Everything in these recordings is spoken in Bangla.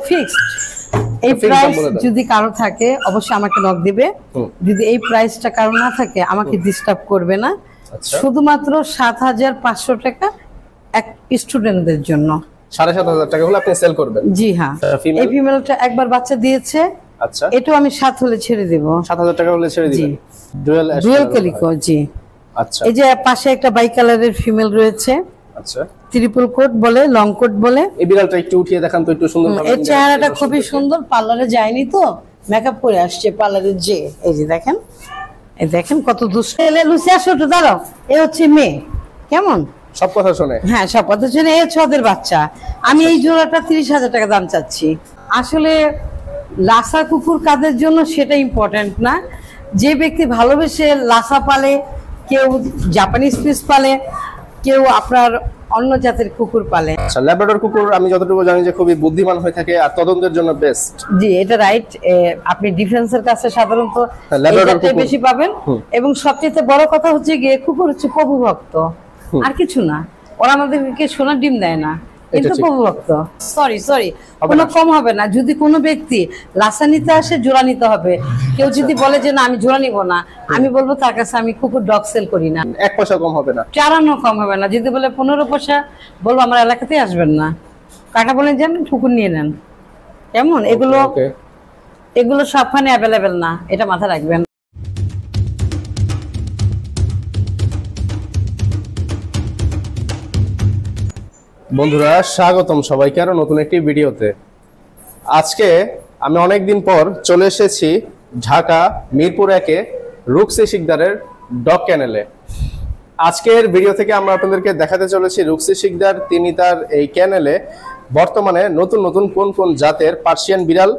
ফিক্সড। এই প্রাইস যদি কারো থাকে অবশ্যই আমাকে নক দিবে, যদি এই প্রাইসটা কারো না থাকে আমাকে ডিস্টার্ব করবে না। শুধুমাত্র ৭৫০০ টাকা এক স্টুডেন্টদের জন্য। ৭৫০০ টাকা হলে আপনি সেল করবেন? জি হ্যাঁ। এই ফিমেলটা একবার বাচ্চা দিয়েছে। আচ্ছা, এটাও আমি ৭ হলে ছেড়ে দেব। ৭০০০ টাকা হলে ছেড়ে দিবেন? Dual calico. জি। আচ্ছা, এই যে পাশে একটা বাই কালারের ফিমেল রয়েছে। আচ্ছা, ট্রিপল কোট বলে, লং কোট বলে। এই বিড়ালটা একটু উঠিয়ে দেখান তো একটু সুন্দর ভাবে। এর চেহারাটা খুবই সুন্দর, পার্লারে যায়নি তো, মেকআপ করে আসছে পার্লারে যে। এই যে দেখেন, এই দেখেন কত দুষ্ট। লুসি আসো তো, দাঁড়াও। এ হচ্ছে মেয়ে, কেমন সব কথা শুনে। হ্যাঁ, সব কথা শুনে। এ 6 দের বাচ্চা। আমি এই জোড়াটা ৩০,০০০ টাকা দাম চাচ্ছি। আসলে লাসা কুকুর কাদের জন্য সেটা ইম্পর্টেন্ট না। যে ব্যক্তি ভালোবেসে লাসা পালে, কেউ জাপানিজ পিস পালে, কেউ আপনার অন্য জাতের কুকুর পালে। আচ্ছা, ল্যাব্রাডর কুকুর আমি যতটুকু জানি যে খুবই বুদ্ধিমান হয়ে থাকে আর তদন্তের জন্য বেস্ট। জি, এটা রাইট। আপনি ডিফেন্সের কাছে সাধারণত এটাই বেশি পাবেন। এবং সবচেয়ে বড় কথা হচ্ছে গিয়ে কুকুর হচ্ছে প্রভু ভক্ত, আর কিছু না। ওরা আমাদেরকে সোনার ডিম দেয় না, কিন্তু প্রভু ভক্ত। সরি কোনো কম হবে না। যদি কোনো ব্যক্তি লাসা নিতে আসে, জোড়া নিতে হবে। কেউ যদি বলে যে না আমি জোড়া নিব না, আমি বলবো তার কাছে আমি কুকুর ডগ সেল করি না। 1 পয়সা কম হবে না, চারানো কম হবে না। যদি বলে 15 পয়সা, বলবো আমার এলাকাতেই আসবেন না, কাটা বলে যান, কুকুর নিয়ে নেন। কেমন? এগুলো সবখানে অ্যাভেলেবেল না, এটা মাথায় রাখবেন। বন্ধুরা স্বাগতম সবাইকে আরো নতুন একটি ভিডিওতে। আজকে আমি অনেকদিন পর চলে এসেছি ঢাকা মিরপুর 1-এ রুকসি শিকদারের ডগ ক্যানেলে। আজকের ভিডিও থেকে আমরা আপনাদেরকে দেখাতে চলেছি রুকসি শিকদার তিনি তার এই ক্যানেলে বর্তমানে নতুন নতুন কোন কোন জাতের পার্সিয়ান বিড়াল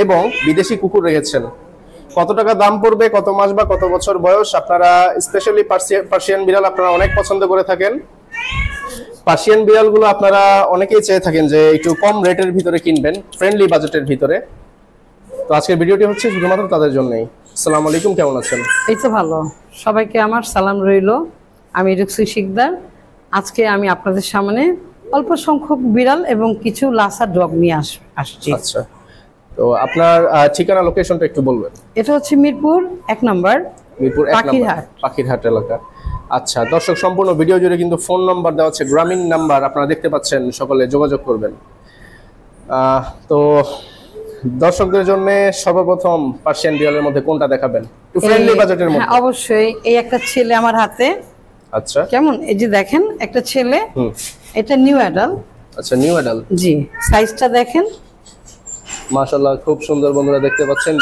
এবং বিদেশি কুকুর রেখেছেন, কত টাকা দাম পড়বে, কত মাস বা কত বছর বয়স। আপনারা স্পেশালি পার্সিয়ান বিড়াল আপনারা অনেক পছন্দ করে থাকেন। পার্সিয়ান বিড়ালগুলো আপনারা অনেকেই চেয়ে থাকেন যে একটু কম রেটের ভিতরে কিনবেন, ফ্রেন্ডলি বাজেটের ভিতরে। তো আজকের ভিডিওটি হচ্ছে শুধুমাত্র তাদের জন্যই। আসসালামু আলাইকুম, কেমন আছেন? এই তো ভালো, সবাইকে আমার সালাম রইল। আমি রুকসি শিকদার। আজকে আমি আপনাদের সামনে অল্প সংখ্যক বিড়াল এবং কিছু লাসা ডগ নিয়ে আসছি। আচ্ছা, তো আপনার ঠিকানা লোকেশনটা একটু বলবেন। এটা হচ্ছে মিরপুর 1 নম্বর, মিরপুর 1 নম্বর পাখিরহাট এলাকা। আচ্ছা দর্শক, সম্পূর্ণ ভিডিও জুড়ে কিন্তু ফোন নাম্বার দেওয়া আছে, গ্রামীণ নাম্বার, আপনারা দেখতে পাচ্ছেন, সকলে যোগাযোগ করবেন। তো দর্শকদের জন্য সর্বপ্রথম পার্সিয়ান বিড়ালের মধ্যে কোনটা দেখাবেন, একটু ফ্রেন্ডলি বাজেটের মধ্যে? অবশ্যই। এই একটা ছেলে আমার হাতে। আচ্ছা, কেমন? এই যে দেখেন একটা ছেলে, এটা নিউ অ্যাডাল্ট। আচ্ছা, নিউ অ্যাডাল্ট। জি, সাইজটা দেখেন, মাশাআল্লাহ খুব সুন্দর। বন্ধুরা দেখতে পাচ্ছেন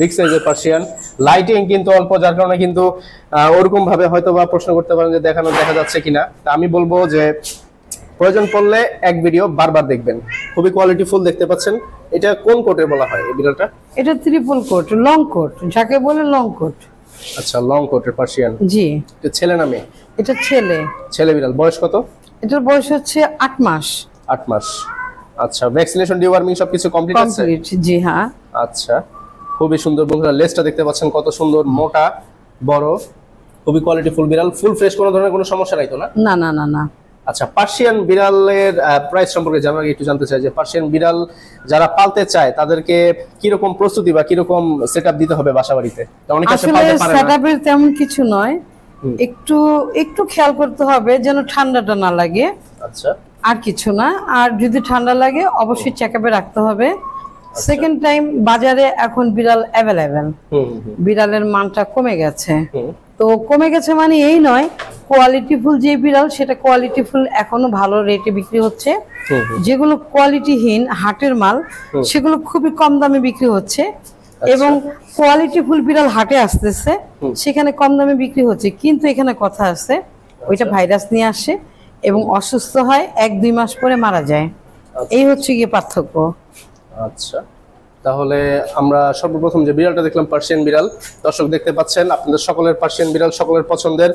বিগ সাইজের পার্সিয়ান। লাইটিং কিন্তু অল্প, যার কারণে কিন্তু ওরকম ভাবে হয়তো বা প্রশ্ন করতে পারেন যে দেখা যাচ্ছে কিনা। তা আমি বলবো যে প্রয়োজন পড়লে এক ভিডিও বারবার দেখবেন। খুবই কোয়ালিটিফুল দেখতে পাচ্ছেন। এটা কোন কোটের বলা হয় এই বিড়ালটা? এটা ট্রিপল কোট, লং কোট যাকে বলে, লং কোট। আচ্ছা, লং কোটের পার্সিয়ান। জি। এটা ছেলে না মেয়ে? এটা ছেলে বিড়াল। বয়স কত? এটার বয়স হচ্ছে 8 মাস। 8 মাস। আচ্ছা, ভ্যাকসিনেশন, ডিওয়ার্মিং সবকিছু কমপ্লিট আছে? জি হ্যাঁ। আচ্ছা, খুবই সুন্দর। বন্ধুরা লেজটা দেখতে পাচ্ছেন কত সুন্দর, মোটা বড়, খুবই কোয়ালিটিফুল বিড়াল। ফুল ফ্রেশ, কোনো ধরনের কোনো সমস্যা নাই তো? না। আচ্ছা, পার্সিয়ান বিড়ালের প্রাইস সম্পর্কে জানার আগে একটু জানতে চাই যে পার্সিয়ান বিড়াল যারা পালতে চায় তাদেরকে কিরকম প্রস্তুতি বা কিরকম সেটআপ দিতে হবে বাসা বাড়িতে? অনেকে পালতে পারে না। সেটআপের তেমন কিছু নয়, একটু খেয়াল করতে হবে যেন ঠান্ডাটা না লাগে। আচ্ছা, আর কিছু না। আর যদি ঠান্ডা লাগে অবশ্যই চেকআপে রাখতে হবে। সেকেন্ড টাইম বাজারে এখন বিড়াল অ্যাভেলেবেল, বিড়ালের মানটা কমে গেছে। তো কমে গেছে মানে এই নয়, কোয়ালিটিফুল যে বিড়াল সেটা কোয়ালিটিফুল এখনো ভালো রেটে বিক্রি হচ্ছে। যেগুলো কোয়ালিটিহীন হাটের মাল সেগুলো খুবই কম দামে বিক্রি হচ্ছে। এবং কোয়ালিটিফুল বিড়াল হাটে আসতেছে, সেখানে কম দামে বিক্রি হচ্ছে। কিন্তু এখানে কথা আছে, ওইটা ভাইরাস নিয়ে আসে এবং অসুস্থ হয়, 1-2 মাস পরে মারা যায়। এই হচ্ছে গিয়ে পার্থক্য। আচ্ছা, তাহলে আমরা সর্বপ্রথম যে বিড়ালটা দেখলাম পার্সিয়ান বিড়াল, দর্শক দেখতে পাচ্ছেন আপনাদের সকলের পার্সিয়ান বিড়াল সকলের পছন্দের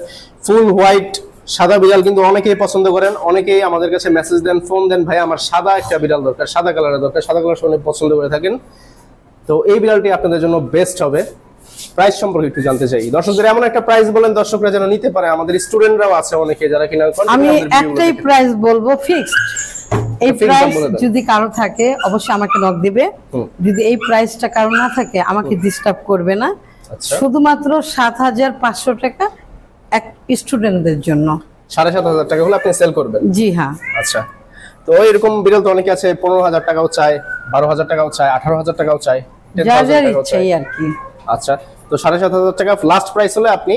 ফুল হোয়াইট সাদা বিড়াল কিন্তু অনেকেই পছন্দ করেন। অনেকেই আমাদের কাছে মেসেজ দেন, ফোন দেন, ভাই আমার সাদা একটা বিড়াল দরকার, সাদা কালারের দরকার, সাদা কালার অনেক পছন্দ করে থাকেন। তো এই বিড়ালটি আপনাদের জন্য বেস্ট হবে। প্রাইস সম্পর্কে একটু জানতে চাই, দর্শকদের এমন একটা প্রাইস বলেন দর্শকরা যেন নিতে পারে। আমাদের স্টুডেন্টরাও আছে অনেকে যারা কিনা, আমি একটাই প্রাইস বলবো, ফিক্সড। এই প্রাইস যদি কারো থাকে অবশ্যই আমাকে নক দিবে, যদি এই প্রাইসটা কারো না থাকে আমাকে ডিস্টার্ব করবে না। শুধুমাত্র ৭৫০০ টাকা এক স্টুডেন্টদের জন্য। ৭৫০০ টাকা হলে আপনি সেল করবেন? জি হ্যাঁ। আচ্ছা, তো এরকম বিড়াল তো অনেকে আছে ১৫,০০০ টাকাও চায়, ১২,০০০ টাকাও চায়, ১৮,০০০ টাকাও চায়, যার যার ইচ্ছা আর কি। আচ্ছা, তো ৭৫০০ টাকা লাস্ট প্রাইস হলে আপনি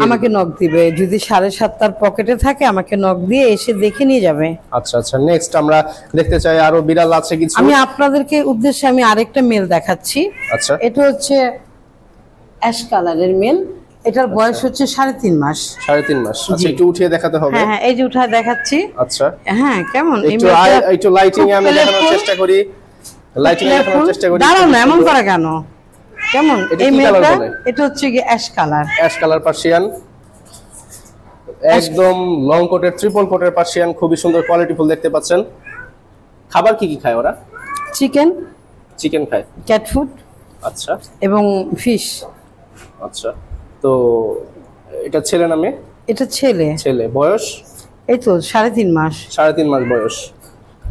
আমাকে নক দিবে, যদি ৭.৫ তার পকেটে থাকে আমাকে নক দিয়ে এসে দেখে নিয়ে যাবে। আচ্ছা আচ্ছা, নেক্সট আমরা দেখতে চাই আরো বিড়াল আছে কিছু। আমি আপনাদেরকে উদ্দেশ্যে আমি আরেকটা মেল দেখাচ্ছি। আচ্ছা, এটা হচ্ছে অ্যাশ কালারের মেল, এটার বয়স হচ্ছে ৩.৫ মাস। ৩.৫ মাস। আচ্ছা, একটু উঠিয়ে দেখাতে হবে। হ্যাঁ, এই যে উঠায় দেখাচ্ছি। আচ্ছা, হ্যাঁ, কেমন একটু লাইটিং এ আমি দেখানোর চেষ্টা করি, লাইটিং এ দেখানোর চেষ্টা করি। দাঁড়াও না, এমন করা কেন? কেমন এই মেলটা? এটা হচ্ছে কি ash colour, ash colour Persian, একদম লং কোটের ট্রিপল কোটের পার্সিয়ান, খুবই সুন্দর কোয়ালিটিফুল দেখতে পাচ্ছেন। খাবার কি কি খায় ওরা? চিকেন খায়, ক্যাট ফুড, আচ্ছা, এবং ফিশ। আচ্ছা, তো এটা ছেলে নামে? এটা ছেলে। বয়স এই তো ৩.৫ মাস। ৩.৫ মাস বয়স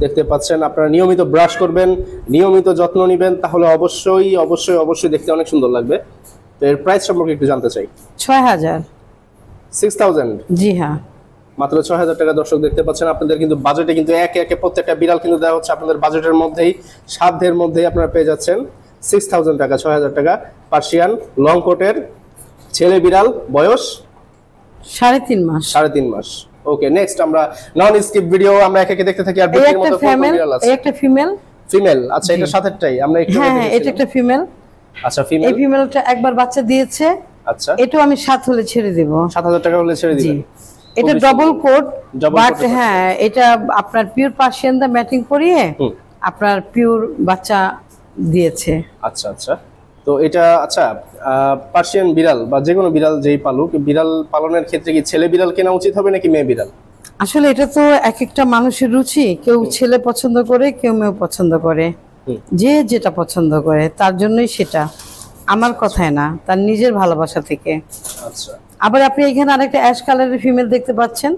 দেখতে পাচ্ছেন। আপনারা নিয়মিত ব্রাশ করবেন, নিয়মিত যত্ন নেবেন, তাহলে অবশ্যই অবশ্যই অবশ্যই দেখতে অনেক সুন্দর লাগবে। তো এর প্রাইস সম্পর্কে একটু জানতে চাই। ৬,০০০। ৬,০০০? জি হ্যাঁ, মাত্র ৬,০০০ টাকা। দর্শক দেখতে পাচ্ছেন, আপনাদের কিন্তু বাজেটে কিন্তু একে একে প্রত্যেকটা বিড়াল কিন্তু দেওয়া হচ্ছে আপনাদের বাজেটের মধ্যেই, সাধ্যের মধ্যেই আপনারা পেয়ে যাচ্ছেন ৬,০০০ টাকা, ৬,০০০ টাকা পার্সিয়ান লং কোটের ছেলে বিড়াল, বয়স ৩.৫ মাস। ৩.৫ মাস। ওকে, নেক্সট আমরা নন স্কিপ ভিডিও আমরা একে একে দেখতে থাকি। আর বিড়ালের মধ্যে কোন বিড়াল আছে? একটা ফিমেল। আচ্ছা, এটা সাথেরটাই আমরা একটু হ্যাঁ, এটা একটা ফিমেল। আচ্ছা, ফিমেল। এই ফিমেলটা একবার বাচ্চা দিয়েছে। আচ্ছা, এটাও আমি ৭ হলে ছেড়ে দেব। ৭,০০০ টাকা হলে ছেড়ে দিবেন? এটা ডবল কোট, বাট হ্যাঁ, এটা আপনার পিওর পার্সিয়ান দা ম্যাটিং করিয়ে আপনার পিওর বাচ্চা দিয়েছে। আচ্ছা আচ্ছা, তো এটা আচ্ছা, পার্সিয়ান বিড়াল বা যে কোনো বিড়াল যেই পালুক, বিড়াল পালনের ক্ষেত্রে কি ছেলে বিড়াল কেনা উচিত হবে নাকি মেয়ে বিড়াল? আসলে এটা তো এক একটা মানুষের রুচি, কেউ ছেলে পছন্দ করে, কেউ মেয়ে পছন্দ করে, যে যেটা পছন্দ করে তার জন্যই সেটা, আমার কথায় না, তার নিজের ভালোবাসা থেকে। আচ্ছা, আবার আপনি এখানে আরেকটা অ্যাশ কালারের ফিমেল দেখতে পাচ্ছেন,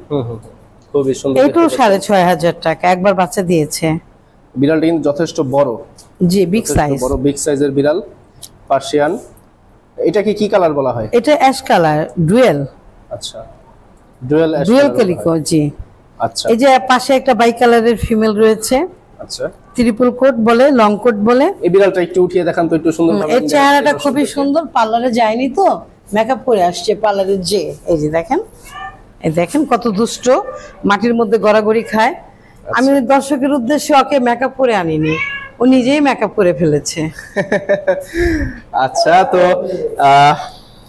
খুবই সুন্দর। এটাও ৬,৫০০ টাকা, একবার বাচ্চা দিয়েছে। বিড়ালটা কিন্তু যথেষ্ট বড়। জি, বিগ সাইজ, বড় বিগ সাইজের বিড়াল পার্সিয়ান। এটাকে কি কালার বলা হয়? এটা অ্যাশ কালার ডুয়েল। আচ্ছা, ডুয়েল ক্যালিকো। জি, আচ্ছা, এই যে পাশে একটা বাই কালারের ফিমেল রয়েছে। আচ্ছা, ট্রিপল কোট বলে, লং কোট বলে। এই বিড়ালটা একটু উঠিয়ে দেখান তো, একটু সুন্দর ভাবে। এর চেহারাটা খুবই সুন্দর, পার্লারে যায়নি তো, মেকআপ করে আসছে পার্লারে যে। এই যে দেখেন, এই দেখেন কত দুষ্ট, মাটির মধ্যে গড়াগড়ি খায়। আমি দর্শকের উদ্দেশ্যে ওকে মেকআপ করে আনিনি, ও নিজেই মেকআপ করে ফেলেছে। আচ্ছা, তো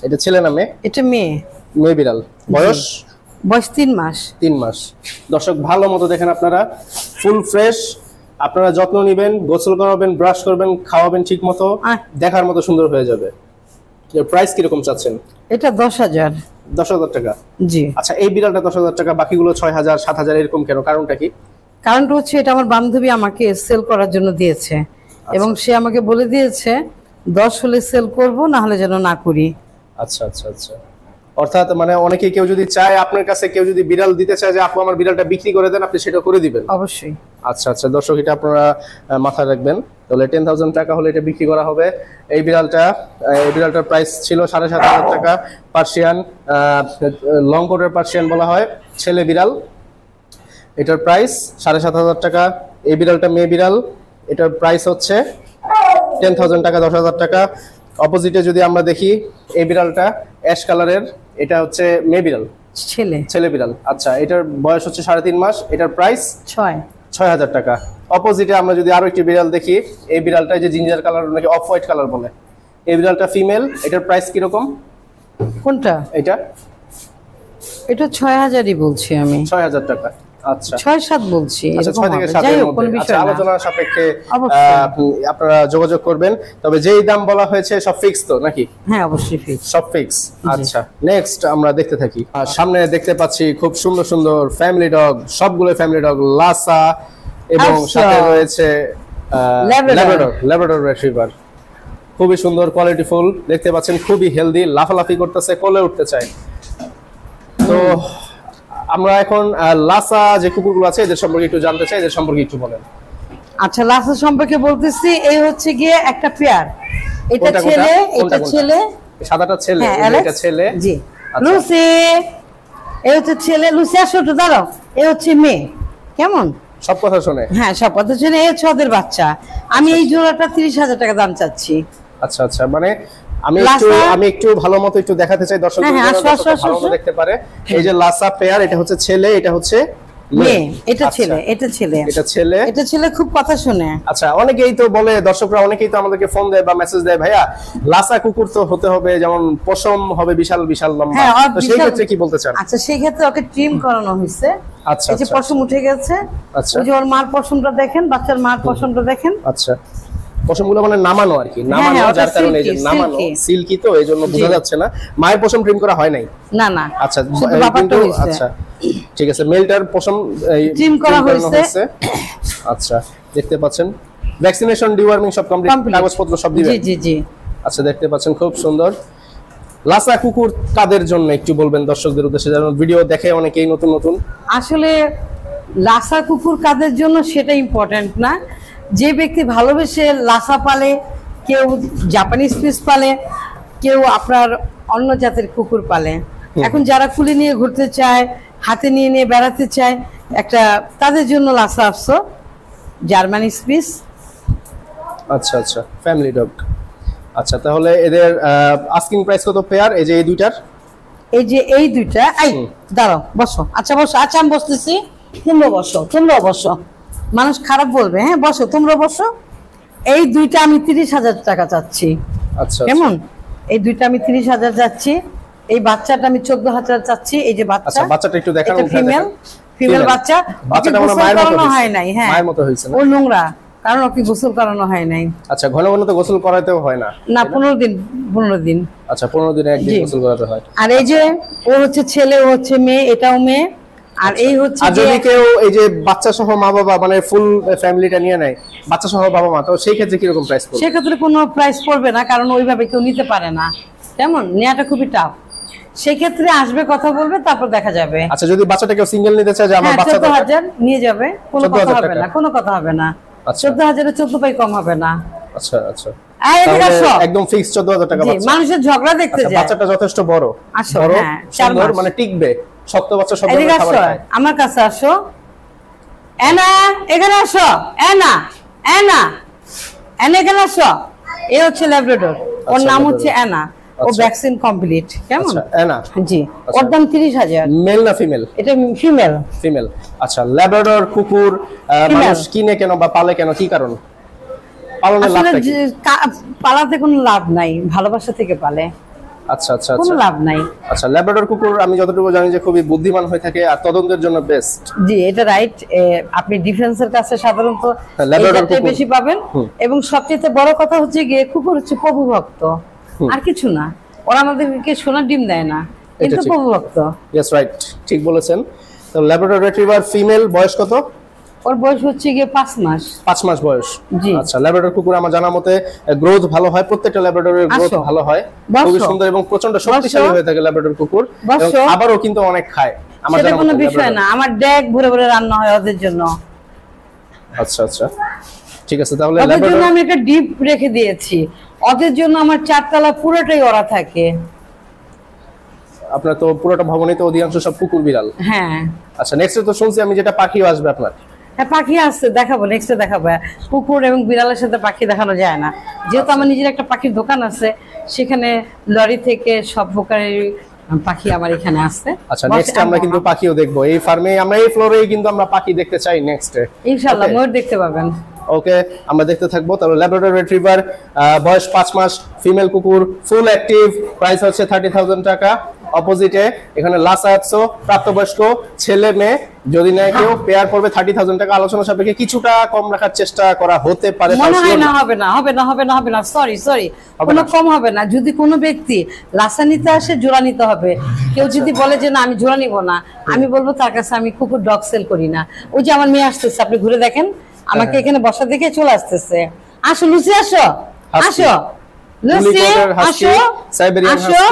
এটা ছেলে না মেয়ে? এটা মেয়ে বিড়াল। বয়স ৩ মাস। ৩ মাস। দর্শক ভালো মতো দেখেন, আপনারা ফুল ফ্রেশ, আপনারা যত্ন নেবেন, গোসল করাবেন, ব্রাশ করবেন, খাওয়াবেন ঠিক মতো, দেখার মতো সুন্দর হয়ে যাবে। এর প্রাইস কিরকম চাচ্ছেন? এটা ১০,০০০। ১০,০০০ টাকা? জি। আচ্ছা, এই বিড়ালটা 10,০০০ টাকা, বাকিগুলো ৬,০০০, ৭,০০০ এরকম কেন? কারণটা কি? কারণটা হচ্ছে এটা আমার বান্ধবী আমাকে সেল করার জন্য দিয়েছে, এবং সে আমাকে বলে দিয়েছে ১০ হলে সেল করব, না হলে যেন না করি। আচ্ছা আচ্ছা আচ্ছা, অর্থাৎ মানে অনেকে কেউ যদি চায় আপনার কাছে, কেউ যদি বিড়াল দিতে চায় যে আপু আমার বিড়ালটা বিক্রি করে দেন, আপনি সেটা করে দিবেন? অবশ্যই। আচ্ছা আচ্ছা, দর্শক এটা আপনারা মাথায় রাখবেন। তাহলে 10,000 টাকা হলে এটা বিক্রি করা হবে। এই বিড়ালটার প্রাইস ছিল ৭,৫০০ টাকা। পার্সিয়ান লং কোটের পার্সিয়ান বলা হয়, ছেলে বিড়াল। এটার প্রাইস ৭,৫০০ টাকা। এই বিড়ালটা মেয়ে বিড়াল, এটার প্রাইস হচ্ছে 10,000 টাকা, 10,000 টাকা। অপোজিটে যদি আমরা দেখি, এই বিড়ালটা অ্যাশ কালারের, এটা হচ্ছে মেয়ে বিড়াল, ছেলে বিড়াল। আচ্ছা, এটার বয়স হচ্ছে ৩.৫ মাস, এটার প্রাইস ৬,০০০ টাকা। অপোজিটে আমরা যদি আরো একটি বিড়াল দেখি, এই বিড়ালটা যে জিঞ্জার কালার নাকি অফ হোয়াইট কালার বলে, এই বিড়ালটা ফিমেল। এটার প্রাইস কিরকম? কোনটা? এটা ৬,০০০ই বলছি আমি। ৬,০০০ টাকা। আচ্ছা, ৬-৭ বলছি। আচ্ছা, ৬ থেকে ৭ এর মধ্যে। আচ্ছা, আলোচনার সাপেক্ষে আপনারা যোগাযোগ করবেন। তবে যেই দাম বলা হয়েছে সব ফিক্স তো নাকি? হ্যাঁ, অবশ্যই ফিক্স, সব ফিক্স। আচ্ছা, নেক্সট আমরা দেখতে থাকি। সামনে দেখতে পাচ্ছি খুব সুন্দর সুন্দর ফ্যামিলি ডগ, সবগুলো ফ্যামিলি ডগ, লাসা, এবং সাথে রয়েছে ল্যাব্রাডর রিট্রিভার। খুবই সুন্দর, কোয়ালিটিফুল দেখতে পাচ্ছেন, খুবই হেলদি, লাফালাফি করতেছে, কোলে উঠতে চায়। তো আমরা এখন লাসা যে কুকুরগুলো আছে এদের সম্পর্কে একটু জানতে চাই, এদের সম্পর্কে একটু বলেন। আচ্ছা, লাসা সম্পর্কে বলতেছি, এই হচ্ছে গিয়ে একটা পেয়ার, এটা ছেলে, এটা ছেলে, সাদাটা ছেলে, এটা ছেলে। জি। লুসি, এই হচ্ছে ছেলে, লুসি আসো একটু দাঁড়াও, এই হচ্ছে মেয়ে। কেমন? সব কথা শুনে? হ্যাঁ, সব কথা শুনে। এই হচ্ছে ওদের বাচ্চা। আমি এই জোড়াটা 30,000 টাকা দাম চাচ্ছি। আচ্ছা আচ্ছা, মানে আমি একটু ভালো মতো একটু দেখাতে চাই দর্শকদের জন্য, ভালো মতো দেখতে পারে। এই যে লাসা পেয়ার, এটা হচ্ছে ছেলে, এটা হচ্ছে মেয়ে। এটা ছেলে, এটা ছেলে, এটা ছেলে, এটা ছেলে, খুব কথা শুনে। আচ্ছা, অনেকেই তো বলে, দর্শকরা অনেকেই তো আমাদেরকে ফোন দেয় বা মেসেজ দেয়, ভাইয়া লাসা কুকুর তো হতে হবে যেমন পশম হবে বিশাল বিশাল লম্বা, তো সেই ক্ষেত্রে কি বলতে চান? আচ্ছা, সেই ক্ষেত্রে ওকে ট্রিম করানো হয়েছে। আচ্ছা, এই যে পশম উঠে গেছে। আচ্ছা, ওই যে ওর মার পশমটা দেখেন, বাচ্চার মার পশমটা দেখেন। আচ্ছা, পশমগুলো মানে নামানো আর কি, নামানো, যার কারণে এই যে নামানো, সিল্কি, তো এইজন্য বোঝা যাচ্ছে না। মায়ের পশম ট্রিম করা হয় নাই? না না। আচ্ছা, কিন্তু আচ্ছা ঠিক আছে, মেলটার পশম ট্রিম করা হয়েছে। আচ্ছা, দেখতে পাচ্ছেন ভ্যাকসিনেশন, ডিওয়ার্মিং সব কমপ্লিট, কাগজপত্র সব দিবেন? জি জি জি। আচ্ছা, দেখতে পাচ্ছেন খুব সুন্দর। লাসা কুকুর কাদের জন্য একটু বলবেন দর্শকদের উদ্দেশ্যে, যেন ভিডিও দেখে অনেকেই নতুন নতুন। আসলে লাসা কুকুর কাদের জন্য সেটা ইম্পর্টেন্ট না। যে ব্যক্তি ভালোবেসে লাসা পালে, কেউ জাপানিজ স্পিচ পালে, কেউ আপনার অন্য জাতের কুকুর পালে। এখন যারা কুলে নিয়ে ঘুরতে চায়, হাতে নিয়ে নিয়ে বেড়াতে চায়, একটা তাদের জন্য লাসা আসছো, জার্মানি স্পিচ। আচ্ছা আচ্ছা, ফ্যামিলি ডগ। আচ্ছা, তাহলে এদের আস্কিং প্রাইস কত পেয়ার? এই যে এই দুইটার, এই যে এই দুইটা, এই দাঁড়াও, বসো। আচ্ছা বসো, আচ্ছা আমি বসতেছি, তোমরা বসো, তোমরা বসো, মানুষ খারাপ বলবে। হ্যাঁ বসো, তোমরা বসো। এই দুইটা আমি 30,000 টাকা চাচ্ছি। আচ্ছা, কেমন? এই দুইটা আমি 30,000 চাচ্ছি। এই বাচ্চাটা আমি 14,000 চাচ্ছি। এই যে বাচ্চা, বাচ্চাটা একটু দেখান। ফিমেল বাচ্চা, বাচ্চাটা আমার মায়ের মতো হয় নাই। হ্যাঁ, মায়ের মতো হইছে না? ও নোংরা, কারণ ওকে গোসল করানো হয় নাই। আচ্ছা, ঘন ঘন তো গোসল করাতেও হয় না? না, 15 দিন। আচ্ছা, 15 দিনে একদিন গোসল করাতে হয়। আর এই যে ও হচ্ছে ছেলে, ও হচ্ছে মেয়ে, এটাও মেয়ে। আর এই হচ্ছে, আর যদি কেউ এই যে বাচ্চা সহ মা বাবা, মানে ফুল ফ্যামিলিটা নিয়ে নেয়, বাচ্চা সহ বাবা মা, তো সেই ক্ষেত্রে কি রকম প্রাইস পড়বে? সেই ক্ষেত্রে কোনো প্রাইস পড়বে না, কারণ ওইভাবে কেউ নিতে পারে না। কেমন? নেওয়াটা খুবই টাফ। সেই ক্ষেত্রে আসবে, কথা বলবে, তারপর দেখা যাবে। আচ্ছা, যদি বাচ্চাটা কেউ সিঙ্গেল নিতে চায়, যে আমার বাচ্চা 14,000 নিয়ে যাবে, কোনো কথা হবে না, কোনো কথা হবে না। 14,000 এর 14 পাই কম হবে না। আচ্ছা আচ্ছা, একদম ফিক্স 14,000 টাকা বাচ্চা। মানুষের ঝগড়া দেখতে যায়। বাচ্চাটা যথেষ্ট বড়, বড়, সুন্দর, মানে টিকবে, শক্ত বাচ্চা, সব ধরনের খাবার খায়। আমার কাছে আসো, এনা এখানে আসো, এনা এনা এনা এখানে আসো। এই হচ্ছে ল্যাব্রাডর, ওর নাম হচ্ছে এনা, ও ভ্যাকসিন কমপ্লিট। কেমন? আচ্ছা, এনা। জি, ওর দাম 30,000। মেল না ফিমেল? এটা ফিমেল। ফিমেল। আচ্ছা, ল্যাব্রাডর কুকুর মানুষ কিনে কেন বা পালে কেন, কি কারণ? পালনের লাভটা কি? পালাতে কোনো লাভ নাই, ভালোবাসা থেকে পালে। আচ্ছা আচ্ছা, কোনো লাভ নাই। আচ্ছা, ল্যাব্রাডর কুকুর আমি যতটুকু জানি যে খুবই বুদ্ধিমান হয়ে থাকে আর তদন্তের জন্য বেস্ট। জি, এটা রাইট। আপনি ডিফেন্সের কাছে সাধারণত ল্যাব্রাডর বেশি পাবেন। এবং সবচেয়ে বড় কথা হচ্ছে গিয়ে কুকুর হচ্ছে প্রভু ভক্ত, আর কিছু না। ওরা আমাদেরকে সোনার ডিম দেয় না, কিন্তু প্রভু ভক্ত। ইয়েস, রাইট, ঠিক বলেছেন। তো ল্যাব্রাডর রিট্রিভার ফিমেল, বয়স কত? ওর বয়স হচ্ছে গিয়ে 5 মাস। 5 মাস বয়স। জি। আচ্ছা, ল্যাব্রাডর কুকুর আমার জানা মতে গ্রোথ ভালো হয়, প্রত্যেকটা ল্যাব্রাডরের গ্রোথ ভালো হয়, খুবই সুন্দর এবং প্রচন্ড শক্তিশালী হয়ে থাকে ল্যাব্রাডর কুকুর, এবং খাবারও কিন্তু অনেক খায়। আমার জানা মতে কোনো বিষয় না, আমার ড্যাগ ভরে ভরে রান্না হয় ওদের জন্য। আচ্ছা আচ্ছা, ঠিক আছে। তাহলে ওদের জন্য আমি একটা ডিপ রেখে দিয়েছি, ওদের জন্য আমার 4 তলা পুরোটাই ওরা থাকে। আপনার তো পুরোটা ভবনেই তো অধিকাংশ সব কুকুর বিড়াল। হ্যাঁ। আচ্ছা, নেক্সটে তো শুনছি আমি যেটা পাখিও আসবে আপনার। হ্যাঁ, পাখি আসছে, দেখাবো, নেক্সটে দেখাবো। কুকুর এবং বিড়ালের সাথে পাখি দেখানো যায় না, যেহেতু আমার নিজের একটা পাখির দোকান আছে, সেখানে লরি থেকে সব প্রকারের পাখি আমার এখানে আসছে। আচ্ছা, নেক্সট আমরা কিন্তু পাখিও দেখবো এই ফার্মে, আমরা এই ফ্লোরেই কিন্তু আমরা পাখি দেখতে চাই নেক্সটে, ইনশাআল্লাহ। ময়ূর দেখতে পাবেন। ওকে, আমরা দেখতে থাকবো। তাহলে ল্যাব্রাডর রিট্রিভার, বয়স 5 মাস, ফিমেল কুকুর, ফুল অ্যাক্টিভ, প্রাইস হচ্ছে 30,000 টাকা। অপোজিটে এখানে লাসা আছে, প্রাপ্তবয়স্ক, ছেলে মেয়ে, যদি নেয় কেউ পেয়ার পড়বে 30,000 টাকা। আলোচনা সাপেক্ষে কিছুটা কম রাখার চেষ্টা করা হতে পারে। মনে হয় না, হবে না, হবে না, হবে না, হবে না, সরি, কোনো কম হবে না। যদি কোনো ব্যক্তি লাসা নিতে আসে, জোড়া নিতে হবে। কেউ যদি বলে যে না আমি জোড়া নিব না, আমি বলবো তার কাছে আমি কুকুর ডগ সেল করি না। ওই যে আমার মেয়ে আসতেছে, আপনি ঘুরে দেখেন, আমাকে এখানে বসা দেখে চলে আসতেছে। আসো লুসি, আসো, আসো লুসি, আসো, আসো,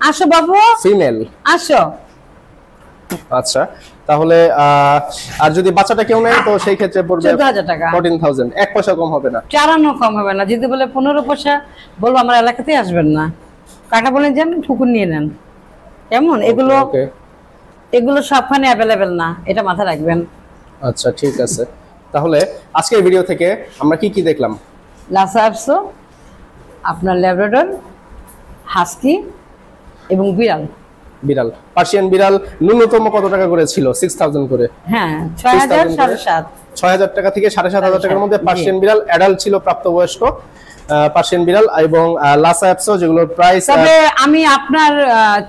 আসো বাবু, ফিমেল, আসো। আচ্ছা, তাহলে আর যদি বাচ্চাটা কেউ নেয় তো সেই ক্ষেত্রে পড়বে 14,000 টাকা। 14,000, 1 পয়সা কম হবে না? চারানো কম হবে না। যদি বলে 15 পয়সা, বলবো আমার এলাকাতে আসবেন না, কাটা বলেন যান কুকুর নিয়ে নেন। কেমন? এগুলো সবখানে অ্যাভেলেবেল না, এটা মাথায় রাখবেন। আচ্ছা, ঠিক আছে। তাহলে আজকের ভিডিও থেকে আমরা কি কি দেখলাম? লাসা অ্যাপসো, আপনার ল্যাব্রাডর, হাস্কি এবং বিড়াল। পার্সিয়ান বিড়াল ন্যূনতম কত টাকা করে ছিল? 6,000 করে। হ্যাঁ, 6,000, 7,500। 6,000 টাকা থেকে 7,500 টাকার মধ্যে পার্সিয়ান বিড়াল, অ্যাডাল্ট ছিল, প্রাপ্তবয়স্ক পার্সিয়ান বিড়াল এবং লাসা অ্যাপসো, যেগুলোর প্রাইস। তবে আমি আপনার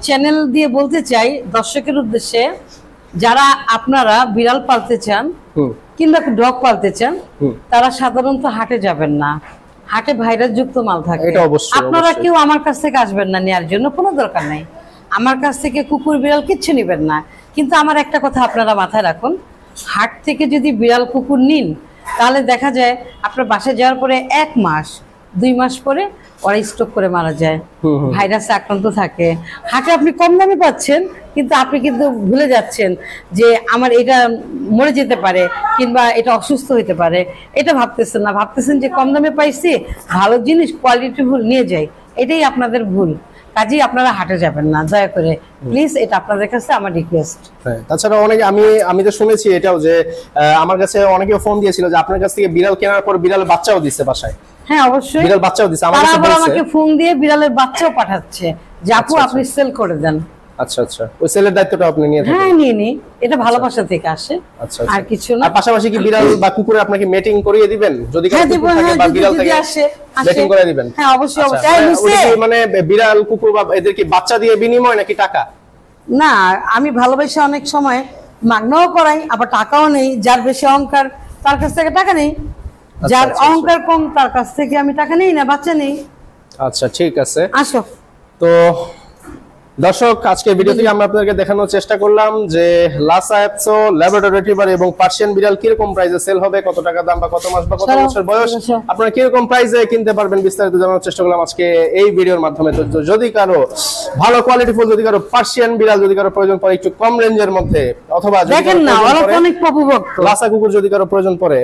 চ্যানেল দিয়ে বলতে চাই দর্শকের উদ্দেশ্যে, যারা আপনারা বিড়াল পালতে চান কিংবা ডগ পালতে চান, তারা সাধারণত হাটে যাবেন না। হাটে ভাইরাস যুক্ত মাল থাকে। আপনারা কেউ আমার কাছ থেকে আসবেন না নেওয়ার জন্য, কোনো দরকার নাই। আমার কাছ থেকে কুকুর বিড়াল কিচ্ছু নেবেন না। কিন্তু আমার একটা কথা আপনারা মাথায় রাখুন, হাট থেকে যদি বিড়াল কুকুর নিন, তাহলে দেখা যায় আপনার বাসায় যাওয়ার পরে 1 মাস 2 মাস পরে ওরা স্টক করে মারা যায়, ভাইরাসে আক্রান্ত থাকে। হাটে আপনি কম দামে পাচ্ছেন, কিন্তু আপনি কিন্তু ভুলে যাচ্ছেন যে আমার এটা মরে যেতে পারে কিংবা এটা অসুস্থ হতে পারে, এটা ভাবতেছেন না। ভাবতেছেন যে কম দামে পাইছি, ভালো জিনিস কোয়ালিটিফুল নিয়ে যাই, এটাই আপনাদের ভুল। কাজেই আপনারা হাটে যাবেন না, দয়া করে প্লিজ, এটা আপনাদের কাছে আমার রিকোয়েস্ট। হ্যাঁ, তাছাড়া অনেকে আমি তো শুনেছি এটাও যে আমার কাছে অনেকে ফোন দিয়েছিল যে আপনার কাছ থেকে বিড়াল কেনার পর বিড়ালের বাচ্চাও দিচ্ছে বাসায়। হ্যাঁ, অবশ্যই বিড়াল বাচ্চাও দিচ্ছে। আমাকে ফোন দিয়ে বিড়ালের বাচ্চাও পাঠাচ্ছে যে আপু আপনি সেল করে দেন। আচ্ছা আচ্ছা, ওই সেলের দায়িত্বটা আপনি নিয়ে থাকেন? হ্যাঁ, নিয়ে এটা ভালোবাসা থেকে আসে। আচ্ছা, আর কিছু না। আর পাশাপাশি কি বিড়াল বা কুকুরে আপনাকে মেটিং করিয়ে দিবেন? যদি কারো কুকুর থাকে বা বিড়াল থাকে মেটিং করে দিবেন? হ্যাঁ, অবশ্যই অবশ্যই। মানে বিড়াল কুকুর বা এদের কি বাচ্চা দিয়ে বিনিময় নাকি টাকা? না, আমি ভালোবাসি অনেক সময় মাগনাও করাই, আবার টাকাও নেই। যার বেশি অহংকার তার কাছ থেকে টাকা নেই, যার অহংকার কম তার কাছ থেকে আমি টাকা নেই না, বাচ্চা নেই। আচ্ছা, ঠিক আছে। আসো। তো দর্শক, আজকে ভিডিও থেকে আমরা আপনাদেরকে দেখানোর চেষ্টা করলাম যে লাসা অ্যাপসো, ল্যাব্রাডর রিট্রিভার এবং পার্সিয়ান বিড়াল কিরকম প্রাইসে সেল হবে, কত টাকা দাম বা কত মাস বা কত বছর বয়স, আপনারা কিরকম প্রাইসে কিনতে পারবেন, বিস্তারিত জানানোর চেষ্টা করলাম আজকে এই ভিডিওর মাধ্যমে। তো যদি কারো ভালো কোয়ালিটিফুল, যদি কারো পার্সিয়ান বিড়াল যদি কারো প্রয়োজন পড়ে একটু কম রেঞ্জের মধ্যে, অথবা দেখেন না অনেক প্রভুভক্ত লাসা কুকুর যদি কারো প্রয়োজন পড়ে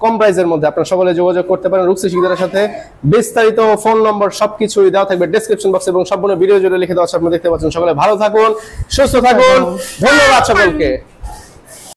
কম প্রাইসের মধ্যে, আপনারা সকলে যোগাযোগ করতে পারেন রুকসি শিকদারের সাথে। বিস্তারিত ফোন নম্বর সবকিছুই দেওয়া থাকবে ডেসক্রিপশন বক্সে এবং সম্পূর্ণ ভিডিও জুড়ে লিখে দেওয়া আছে, আপনি দেখতে পাচ্ছেন। সকলে ভালো থাকুন, সুস্থ থাকুন, ধন্যবাদ সকলকে।